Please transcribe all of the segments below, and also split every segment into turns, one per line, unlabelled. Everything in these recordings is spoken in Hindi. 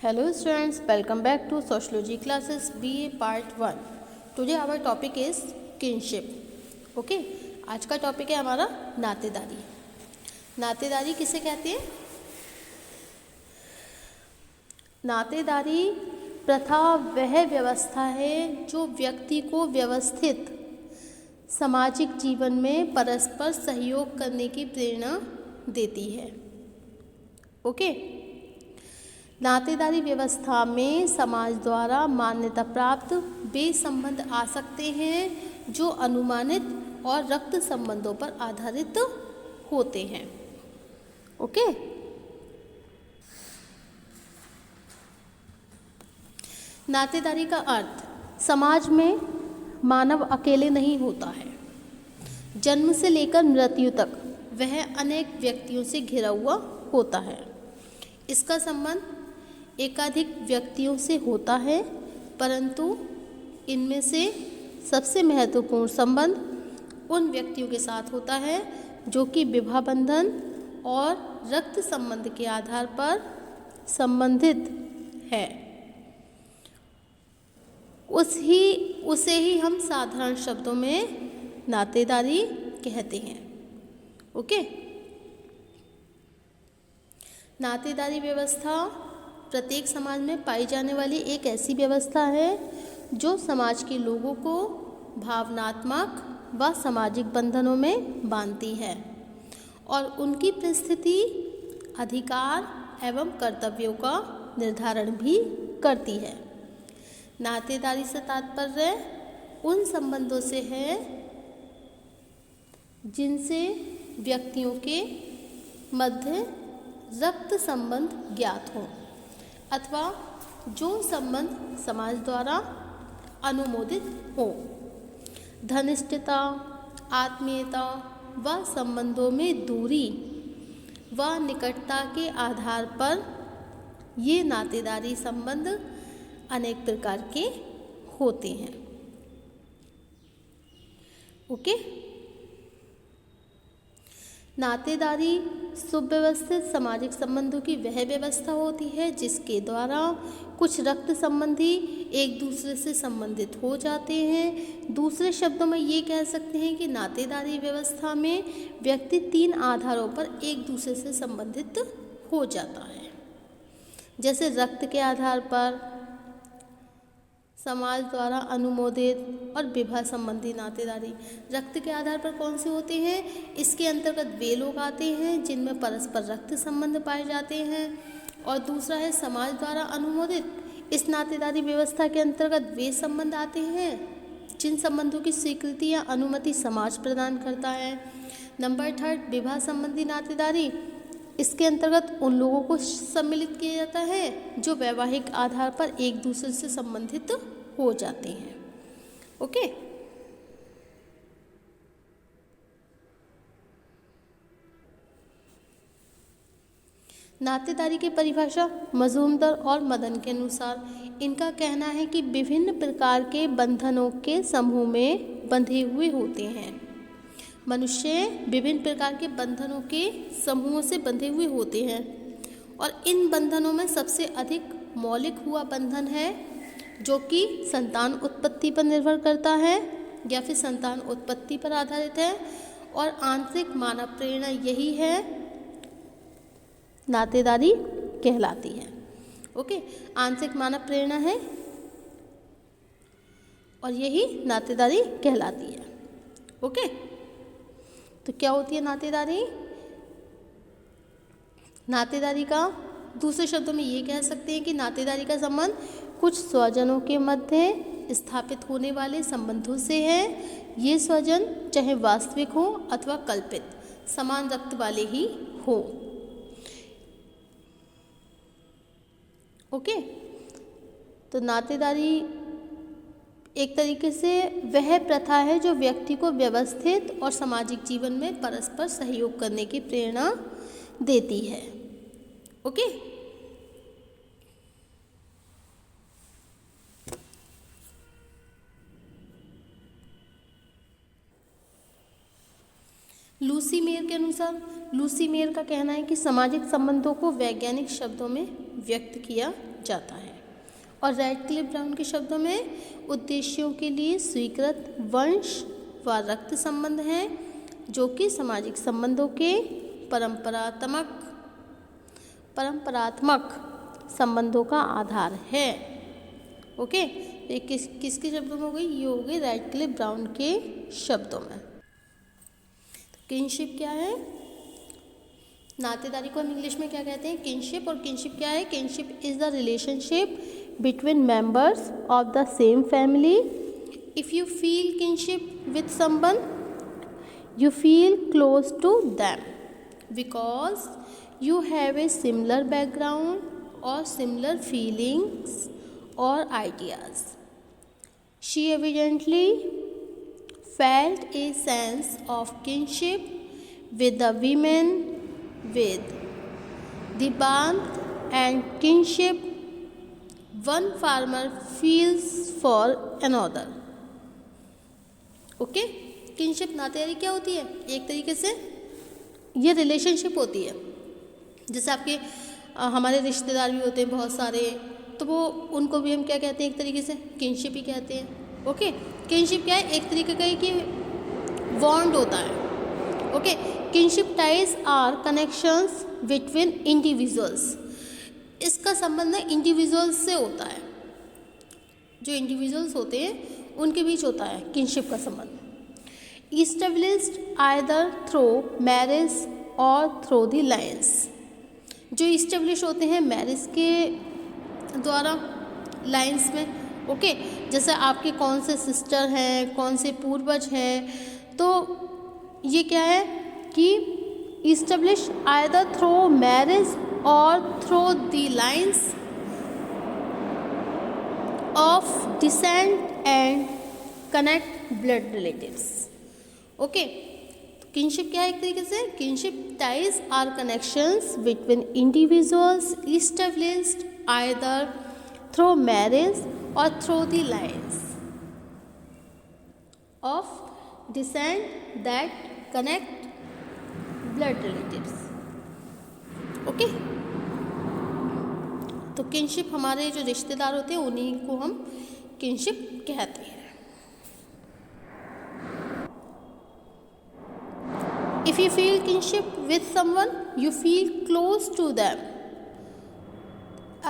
Hello students, welcome back to Sociology classes BA Part 1. Today our topic is kinship. Okay, आज का टॉपिक है हमारा नातेदारी. नातेदारी किसे कहते हैं? नातेदारी प्रथा वह व्यवस्था है जो व्यक्ति को व्यवस्थित सामाजिक जीवन में परस्पर सहयोग करने की प्रेरणा देती है. ओके, नातेदारी व्यवस्था में समाज द्वारा मान्यता प्राप्त वे संबंध आ सकते हैं जो अनुमानित और रक्त संबंधों पर आधारित होते हैं. ओके, नातेदारी का अर्थ समाज में मानव अकेले नहीं होता है. जन्म से लेकर मृत्यु तक वह अनेक व्यक्तियों से घिरा हुआ होता है. इसका संबंध एकाधिक व्यक्तियों से होता है, परंतु इनमें से सबसे महत्वपूर्ण संबंध उन व्यक्तियों के साथ होता है जो कि विवाह बंधन और रक्त संबंध के आधार पर संबंधित है. उसे ही हम साधारण शब्दों में नातेदारी कहते हैं. ओके, नातेदारी व्यवस्था प्रत्येक समाज में पाई जाने वाली एक ऐसी व्यवस्था है जो समाज के लोगों को भावनात्मक व सामाजिक बंधनों में बांधती है और उनकी परिस्थिति, अधिकार एवं कर्तव्यों का निर्धारण भी करती है. नातेदारी से तात्पर्य उन संबंधों से है जिनसे व्यक्तियों के मध्य रक्त संबंध ज्ञात हो अथवा जो संबंध समाज द्वारा अनुमोदित हो. घनिष्ठता, आत्मीयता व संबंधों में दूरी व निकटता के आधार पर ये नातेदारी संबंध अनेक प्रकार के होते हैं. ओके, नातेदारी सुव्यवस्थित सामाजिक संबंधों की वह व्यवस्था होती है जिसके द्वारा कुछ रक्त संबंधी एक दूसरे से संबंधित हो जाते हैं. दूसरे शब्दों में ये कह सकते हैं कि नातेदारी व्यवस्था में व्यक्ति तीन आधारों पर एक दूसरे से संबंधित हो जाता है. जैसे रक्त के आधार पर, समाज द्वारा अनुमोदित और विवाह संबंधी नातेदारी. रक्त के आधार पर कौन से होते हैं? इसके अंतर्गत वे लोग आते हैं जिनमें परस्पर रक्त संबंध पाए जाते हैं. और दूसरा है समाज द्वारा अनुमोदित. इस नातेदारी व्यवस्था के अंतर्गत वे संबंध आते हैं जिन संबंधों की स्वीकृति या अनुमति समाज प्रदान करता है. नंबर 3 विवाह संबंधी नातेदारी. इसके अंतर्गत उन लोगों को सम्मिलित किया जाता है जो वैवाहिक आधार पर एक दूसरे से संबंधित हो जाते हैं. ओके, नातेदारी की परिभाषा मजूमदार और मदन के अनुसार इनका कहना है कि विभिन्न प्रकार के बंधनों के समूह में बंधे हुए होते हैं. मनुष्य विभिन्न प्रकार के बंधनों के समूहों से बंधे हुए होते हैं और इन बंधनों में सबसे अधिक मौलिक हुआ बंधन है जो कि संतान उत्पत्ति पर निर्भर करता है या फिर संतान उत्पत्ति पर आधारित है. और आंतरिक मानव प्रेरणा यही है नातेदारी कहलाती है. ओके, आंतरिक मानव प्रेरणा है और यही नातेदारी कहलाती है. ओके, तो क्या होती है नातेदारी? नातेदारी का दूसरे शब्दों में ये कह सकते हैं कि नातेदारी का संबंध कुछ स्वजनों के मध्य स्थापित होने वाले संबंधों से है. ये स्वजन चाहे वास्तविक हो अथवा कल्पित समान रक्त वाले ही हो. ओके, तो नातेदारी एक तरीके से वह प्रथा है जो व्यक्ति को व्यवस्थित और सामाजिक जीवन में परस्पर सहयोग करने की प्रेरणा देती है. ओके, लूसी मेयर के अनुसार, लूसी मेयर का कहना है कि सामाजिक संबंधों को वैज्ञानिक शब्दों में व्यक्त किया जाता है। और रैडक्लिफ ब्राउन के शब्दों में उद्देश्यों के लिए स्वीकृत वंश व रक्त संबंध हैं जो कि सामाजिक संबंधों के परंपरात्मक संबंधों का आधार है। ओके, ये किसके शब्दों में हो गई? ये हो गई रैडक्लिफ ब्राउन के शब्दों में। किनशिप क्या है? नातेदारी को हम इंग्लिश में क्या कहते हैं? किनशिप। और किनशिप क्या है? Kinship is the relationship between members of the same family. If you feel kinship with someone, you feel close to them because you have a similar background or similar feelings or ideas. She evidently felt a sense of kinship with the women with the warmth and kinship one farmer feels for another. Okay? Kinship नातेदारी क्या होती है? एक तरीके से ये रिलेशनशिप होती है। जैसे आपके हमारे रिश्तेदार भी होते हैं बहुत सारे, तो वो उनको भी हम क्या कहते हैं? एक तरीके से किनशिप ही कहते हैं। ओके, किनशिप क्या है? एक तरीके का ही कि बॉन्ड होता है। Okay, kinship ties are connections between individuals. इसका संबंध इंडिविजुअल्स से होता है, जो इंडिविजुअल्स होते हैं उनके बीच होता है किनशिप का संबंध। Established either through marriage or through the lines, जो इस्टेब्लिश होते हैं मैरिज के द्वारा, लाइन्स में। ओके, जैसे आपके कौन से सिस्टर हैं, कौन से पूर्वज हैं, तो ये क्या है कि establish either through marriage or through the lines of descent and connect blood relatives. Okay, kinship क्या है? एक तरीके से kinship ties are connections between individuals established either through marriage or through the lines of descent that connect blood relatives. Okay, तो किनशिप हमारे जो रिश्तेदार होते हैं उन्हीं को हम किनशिप कहते हैं। If you feel kinship with someone, you feel close to them.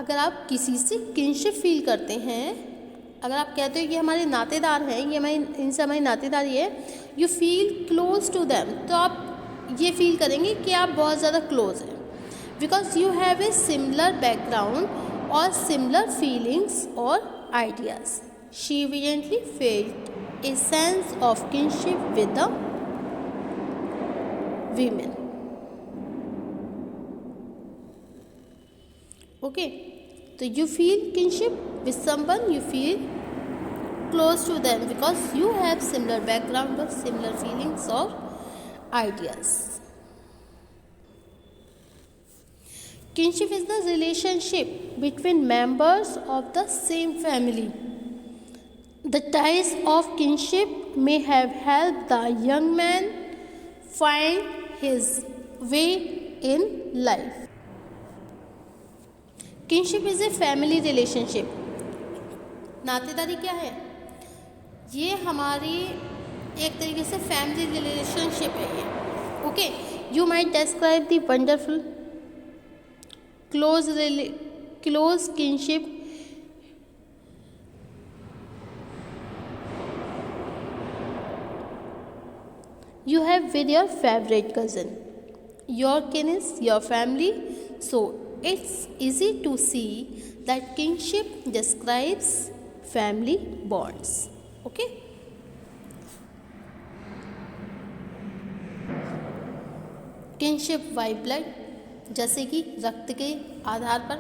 अगर आप किसी से किनशिप फील करते हैं, अगर आप कहते हो कि हमारे नातेदार हैं, ये इनसे हमारी नातेदारी है, you feel close to them, तो आप ये फील करेंगे कि आप बहुत ज़्यादा क्लोज हैं। Because you have a similar background or similar feelings or ideas. She evidently felt a sense of kinship with the women. Okay, so you feel kinship with someone, you feel close to them because you have similar background or similar feelings or ideas. Kinship is the relationship between members of the same family. The ties of kinship may have helped the young man find his way in life. Kinship is a family relationship. नातेदारी क्या है? ये हमारी एक तरीके से फैमिली रिलेशनशिप है ये। Okay, you might describe the wonderful close kinship you have with your favorite cousin. Your kin is your family, so it's easy to see that kinship describes family bonds. Okay? Kinship by blood, जैसे कि रक्त के आधार पर,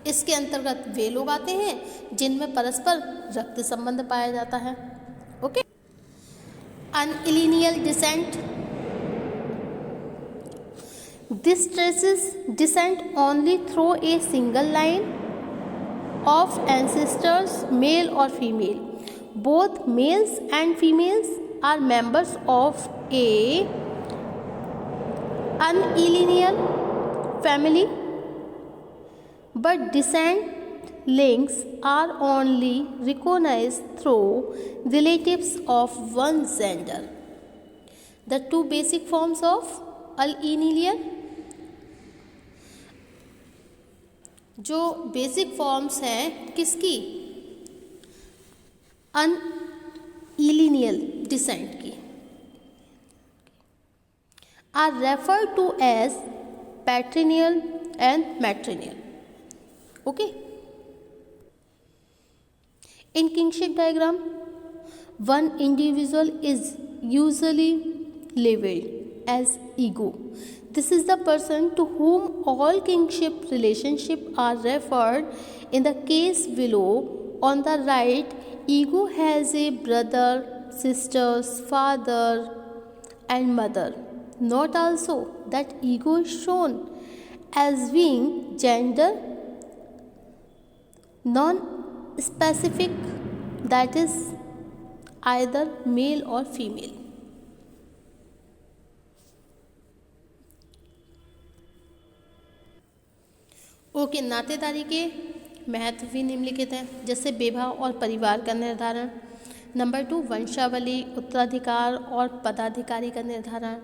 इसके अंतर्गत वे लोग आते हैं जिनमें परस्पर रक्त संबंध पाया जाता है। Okay, unlineal descent. This traces descent only through a single line of ancestors, male or female. Both males and females are members of a unlinear family, but descent links are only recognized through relatives of one gender. The two basic forms of unlinear, जो बेसिक फॉर्म्स हैं किसकी, अनइलिनियल डिसेंट की, are referred to as patrilineal and matrilineal. Okay. In kingship diagram, one individual is usually labeled as ego. This is the person to whom all kingship relationships are referred. In the case below, on the right, ego has a brother, sisters, father, and mother. Note also that ego is shown as being gender non-specific, that is either male or female. Okay, नातेदारी के महत्व भी निम्नलिखित हैं, जैसे विवाह और परिवार का निर्धारण। नंबर 2, वंशावली, उत्तराधिकार और पदाधिकारी का निर्धारण।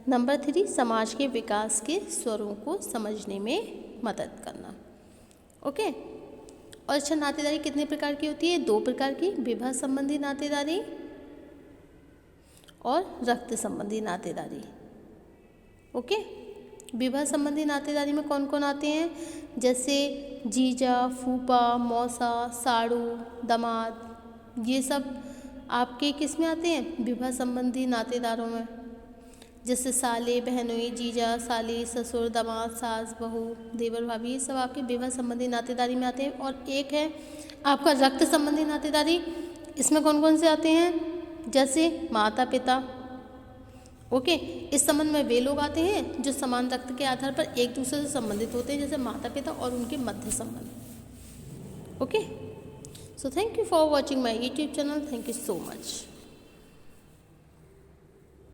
नंबर 3, समाज के विकास के स्वरों को समझने में मदद करना। ओके। और अच्छा, नातेदारी कितने प्रकार की होती है? 2 प्रकार की, विवाह संबंधी नातेदारी और रक्त संबंधी नातेदारी। ओके। विवाह संबंधी नातेदारी में कौन कौन आते हैं? जैसे जीजा, फूफा, मौसा, साड़ू, दामाद, ये सब आपके किस में आते हैं? विवाह संबंधी नातेदारों में। जैसे साले, बहनोई, जीजा, साली, ससुर, दामाद, सास, बहू, देवर, भाभी, ये सब आपके विवाह संबंधी नातेदारी में आते हैं। और एक है आपका रक्त संबंधी नातेदारी। इसमें कौन कौन से आते हैं? जैसे माता पिता। ओके। इस संबंध में वे लोग आते हैं जो समान रक्त के आधार पर एक दूसरे से संबंधित होते हैं, जैसे माता पिता और उनके मध्य संबंध। Okay. So thank you for watching my YouTube channel. Thank you so much.